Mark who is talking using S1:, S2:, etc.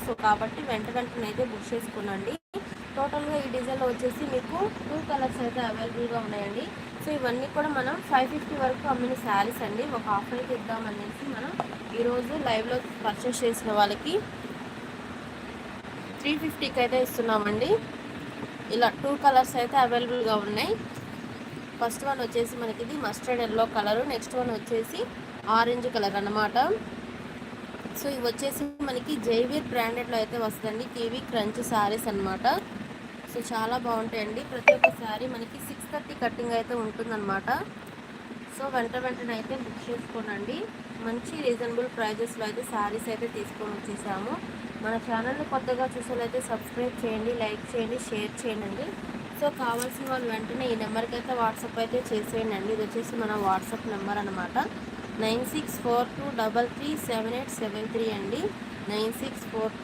S1: So కాబట్టి వెంటనే అయితే బుక్ చేసుకోనండి. టోటల్గా ఈ డిజైన్లో వచ్చేసి మీకు 2 కలర్స్ అయితే అవైలబుల్గా ఉన్నాయండి. సో ఇవన్నీ కూడా మనం 550 వరకు అమ్మిన శారీస్ అండి. ఒక ఆఫర్కి ఇద్దామనేసి మనం ఈరోజు లైవ్లో పర్చేస్ చేసిన వాళ్ళకి 350కి అయితే ఇస్తున్నామండి. ఇలా 2 కలర్స్ అయితే అవైలబుల్గా ఉన్నాయి. ఫస్ట్ వన్ వచ్చేసి మనకి ఇది mustard yellow colour, next one వచ్చేసి ఆరెంజ్ కలర్ అన్నమాట. సో ఇవి వచ్చేసి మనకి జైవీర్ బ్రాండెడ్లో అయితే వస్తుందండి. టీవీ క్రంచ్ శారీస్ అనమాట. సో చాలా బాగుంటాయండి. ప్రతి ఒక్క శారీ మనకి 630 కట్టింగ్ అయితే ఉంటుందన్నమాట. సో వెంటనే అయితే బుక్ చేసుకోనండి. మంచి రీజనబుల్ ప్రైజెస్లో అయితే శారీస్ అయితే తీసుకొని వచ్చేసాము. మన ఛానల్ని కొత్తగా చూసేలైతే సబ్స్క్రైబ్ చేయండి, లైక్ చేయండి, షేర్ చేయండి. సో కావాల్సిన వాళ్ళు వెంటనే ఈ నెంబర్కి అయితే వాట్సాప్ అయితే చేసేయండి. ఇది వచ్చేసి మన వాట్సాప్ నెంబర్ అనమాట. 9642337873 అండి. 9642